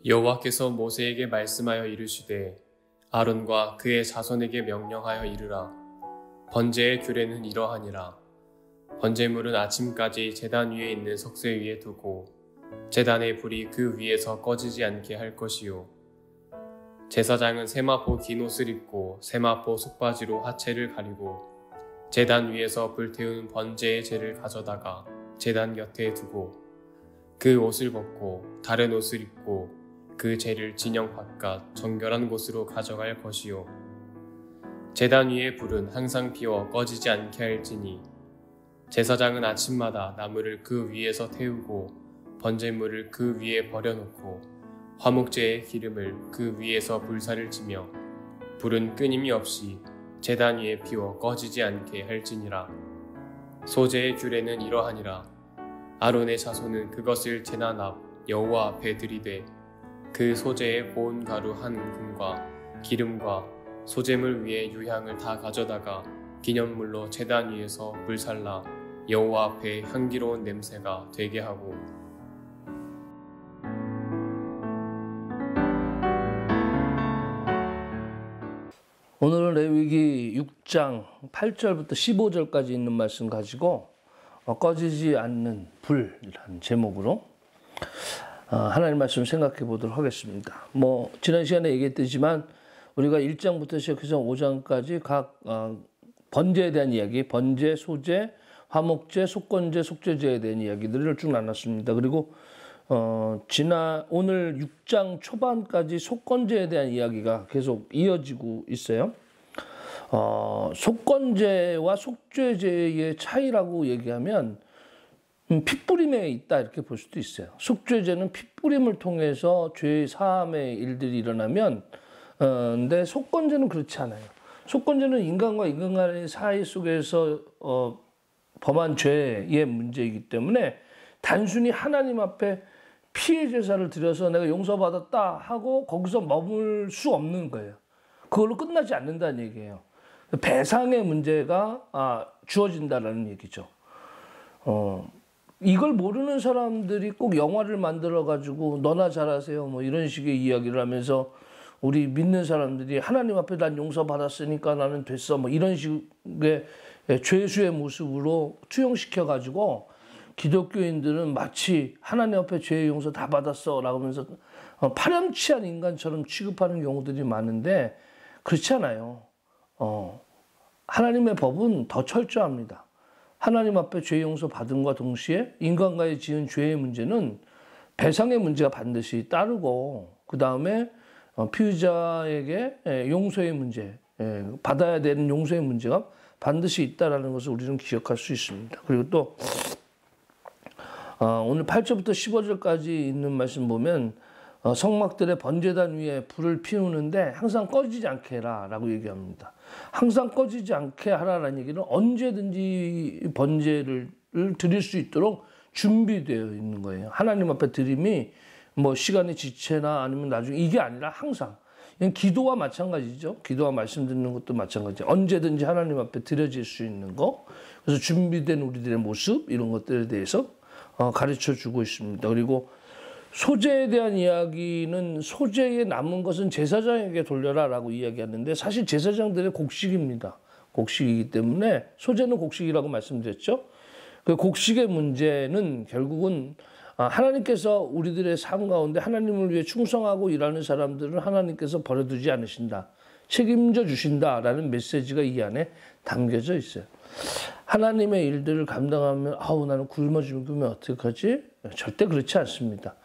여호와께서 모세에게 말씀하여 이르시되 아론과 그의 자손에게 명령하여 이르라. 번제의 규례는 이러하니라. 번제물은 아침까지 제단 위에 있는 석쇠 위에 두고 제단의 불이 그 위에서 꺼지지 않게 할 것이요. 제사장은 세마포 긴 옷을 입고 세마포 속바지로 하체를 가리고 제단 위에서 불태운 번제의 재를 가져다가 제단 곁에 두고 그 옷을 벗고 다른 옷을 입고 그 재를 진영 바깥 정결한 곳으로 가져갈 것이요. 제단 위의 불은 항상 피워 꺼지지 않게 할지니 제사장은 아침마다 나무를 그 위에서 태우고 번제물을 그 위에 버려놓고 화목제의 기름을 그 위에서 불사를 지며 불은 끊임이 없이 제단 위에 피워 꺼지지 않게 할지니라. 소제의 규례는 이러하니라. 아론의 자손은 그것을 제단 앞 여호와 앞에 들이되 그 소제의 고운 가루 한 움큼과 기름과 소제물 위에 유향을 다 가져다가 기념물로 제단 위에서 불살라 여호와 앞에 향기로운 냄새가 되게 하고. 오늘은 레위기 6장 8절부터 15절까지 있는 말씀 가지고 꺼지지 않는 불이라는 제목으로 하나님 말씀 생각해 보도록 하겠습니다. 지난 시간에 얘기했듯이만 우리가 1장부터 시작해서 5장까지 각 번제에 대한 이야기, 번제, 소제, 화목제, 속건제, 속죄제에 대한 이야기들을 쭉 나눴습니다. 그리고 오늘 6장 초반까지 속건제에 대한 이야기가 계속 이어지고 있어요. 속건제와 속죄제의 차이라고 얘기하면 핏뿌림에 있다 이렇게 볼 수도 있어요. 속죄제는 핏뿌림을 통해서 죄 사함의 일들이 일어나면 근데 속건제는 그렇지 않아요. 속건제는 인간과 인간 간의 사이 속에서 범한 죄의 문제이기 때문에 단순히 하나님 앞에 피해 제사를 드려서 내가 용서받았다 하고 거기서 머물 수 없는 거예요. 그걸로 끝나지 않는다는 얘기예요. 배상의 문제가 주어진다라는 얘기죠. 이걸 모르는 사람들이 꼭 영화를 만들어가지고 너나 잘하세요 이런 식의 이야기를 하면서 우리 믿는 사람들이 하나님 앞에 난 용서받았으니까 나는 됐어 이런 식의 죄수의 모습으로 투영시켜가지고 기독교인들은 마치 하나님 앞에 죄의 용서 다 받았어 라고 하면서 파렴치한 인간처럼 취급하는 경우들이 많은데 그렇지 않아요. 하나님의 법은 더 철저합니다. 하나님 앞에 죄 용서 받음과 동시에 인간과의 지은 죄의 문제는 배상의 문제가 반드시 따르고 그 다음에 피의자에게 용서의 문제, 받아야 되는 용서의 문제가 반드시 있다는 것을 우리는 기억할 수 있습니다. 그리고 또 오늘 8절부터 15절까지 있는 말씀 보면 성막들의 번제단 위에 불을 피우는데 항상 꺼지지 않게 해라 라고 얘기합니다. 항상 꺼지지 않게 하라는 얘기는 언제든지 번제를 드릴 수 있도록 준비되어 있는 거예요. 하나님 앞에 드림이 시간의 지체나 아니면 나중에 이게 아니라 항상 이건 기도와 마찬가지죠. 기도와 말씀 듣는 것도 마찬가지죠. 언제든지 하나님 앞에 드려질 수 있는 거. 그래서 준비된 우리들의 모습 이런 것들에 대해서 가르쳐 주고 있습니다. 그리고 소제에 대한 이야기는 소제에 남은 것은 제사장에게 돌려라 라고 이야기하는데 사실 제사장들의 곡식입니다. 곡식이기 때문에 소제는 곡식이라고 말씀드렸죠. 그 곡식의 문제는 결국은 하나님께서 우리들의 삶 가운데 하나님을 위해 충성하고 일하는 사람들을 하나님께서 버려두지 않으신다. 책임져 주신다라는 메시지가 이 안에 담겨져 있어요. 하나님의 일들을 감당하면 나는 굶어 죽으면 어떡하지? 절대 그렇지 않습니다.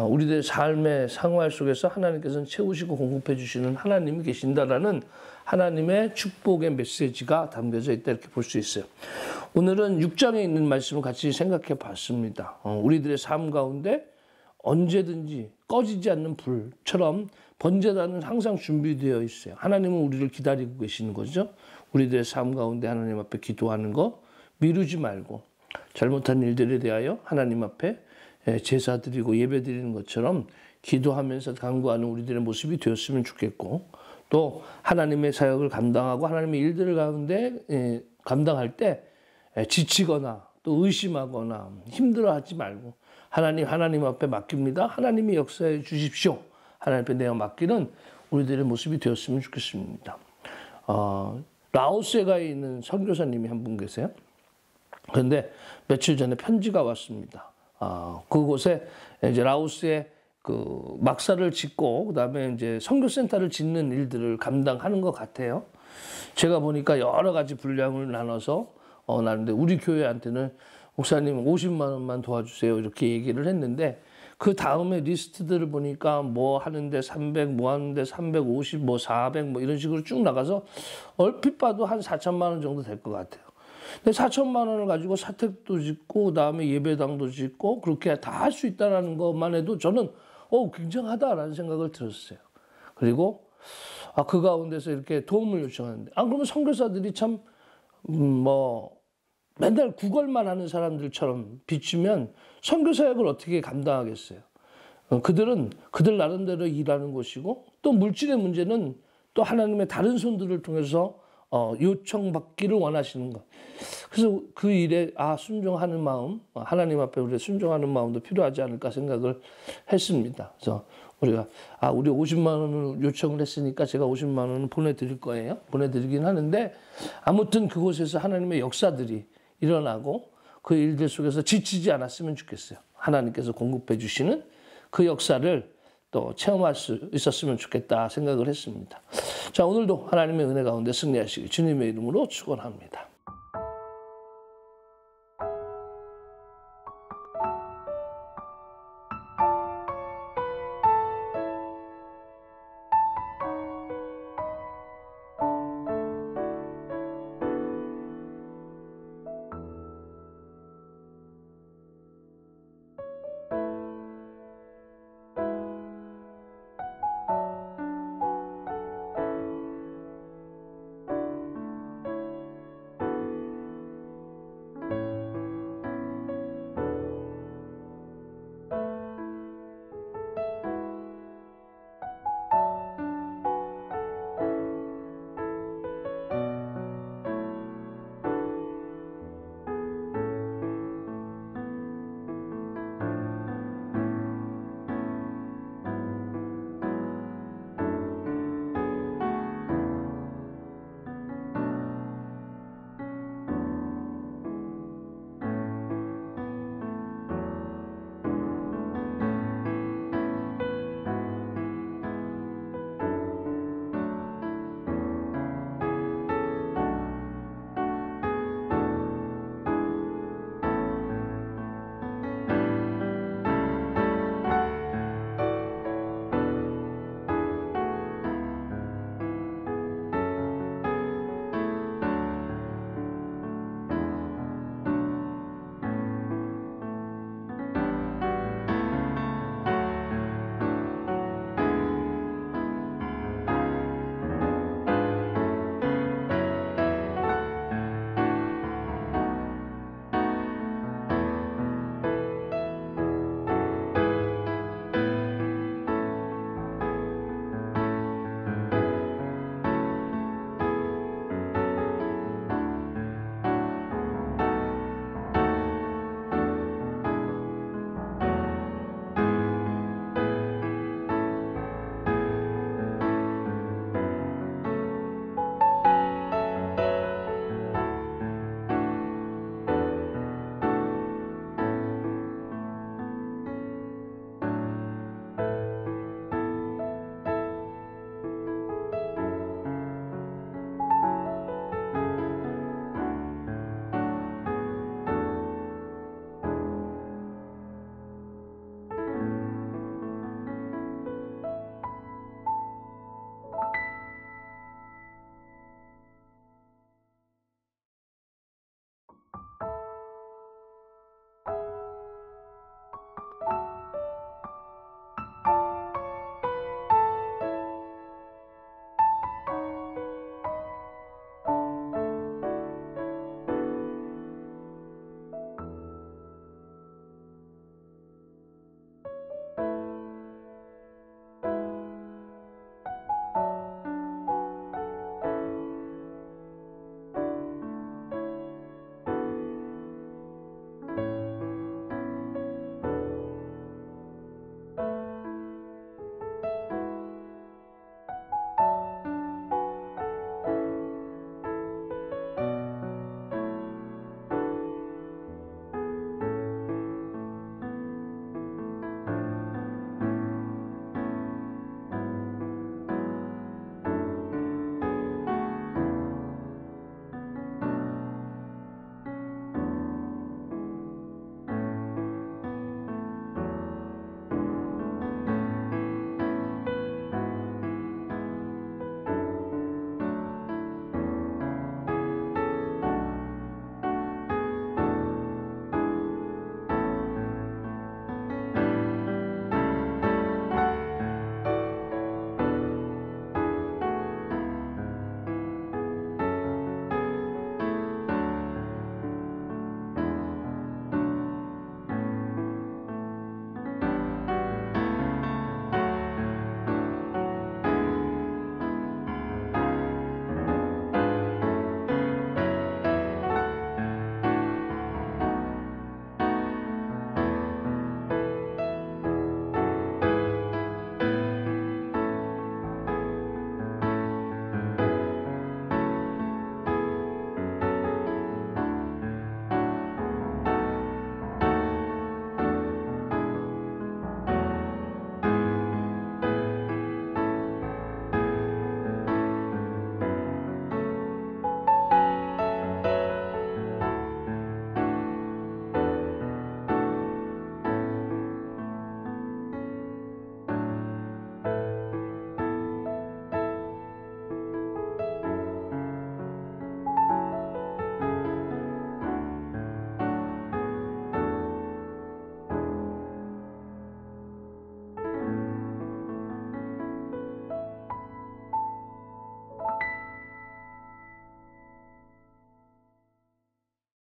우리들의 삶의 생활 속에서 하나님께서는 채우시고 공급해 주시는 하나님이 계신다라는 하나님의 축복의 메시지가 담겨져 있다 이렇게 볼 수 있어요. 오늘은 6장에 있는 말씀을 같이 생각해 봤습니다. 우리들의 삶 가운데 언제든지 꺼지지 않는 불처럼 번제단은 항상 준비되어 있어요. 하나님은 우리를 기다리고 계시는 거죠. 우리들의 삶 가운데 하나님 앞에 기도하는 거 미루지 말고 잘못한 일들에 대하여 하나님 앞에 제사 드리고 예배 드리는 것처럼 기도하면서 간구하는 우리들의 모습이 되었으면 좋겠고 또 하나님의 사역을 감당하고 하나님의 일들을 가운데 감당할 때 지치거나 또 의심하거나 힘들어하지 말고 하나님 앞에 맡깁니다. 하나님이 역사해 주십시오. 하나님 앞에 내가 맡기는 우리들의 모습이 되었으면 좋겠습니다. 라오스에 가 있는 선교사님이 한 분 계세요. 그런데 며칠 전에 편지가 왔습니다. 그곳에 이제 라오스에 그 막사를 짓고 그다음에 이제 선교센터를 짓는 일들을 감당하는 것 같아요. 제가 보니까 여러 가지 분량을 나눠서 나는데 우리 교회한테는 목사님 50만 원만 도와주세요 이렇게 얘기를 했는데 그 다음에 리스트들을 보니까 뭐 하는데 300, 뭐 하는데 350, 뭐 400, 뭐 이런 식으로 쭉 나가서 얼핏 봐도 한 4천만 원 정도 될 것 같아요. 근데 4천만 원을 가지고 사택도 짓고 그다음에 예배당도 짓고 그렇게 다 할 수 있다는 것만 해도 저는 굉장하다라는 생각을 들었어요. 그리고 그 가운데서 이렇게 도움을 요청하는데 그러면 선교사들이 참 맨날 구걸만 하는 사람들처럼 비추면 선교사역을 어떻게 감당하겠어요? 그들은 그들 나름대로 일하는 것이고 또 물질의 문제는 또 하나님의 다른 손들을 통해서 요청받기를 원하시는 것. 그래서 그 일에 순종하는 마음, 하나님 앞에 우리 순종하는 마음도 필요하지 않을까 생각을 했습니다. 그래서 우리가 우리 50만 원을 요청을 했으니까 제가 50만 원을 보내드릴 거예요. 보내드리긴 하는데 아무튼 그곳에서 하나님의 역사들이 일어나고 그 일들 속에서 지치지 않았으면 좋겠어요. 하나님께서 공급해 주시는 그 역사를 또 체험할 수 있었으면 좋겠다 생각을 했습니다. 자, 오늘도 하나님의 은혜 가운데 승리하시길 주님의 이름으로 축원합니다.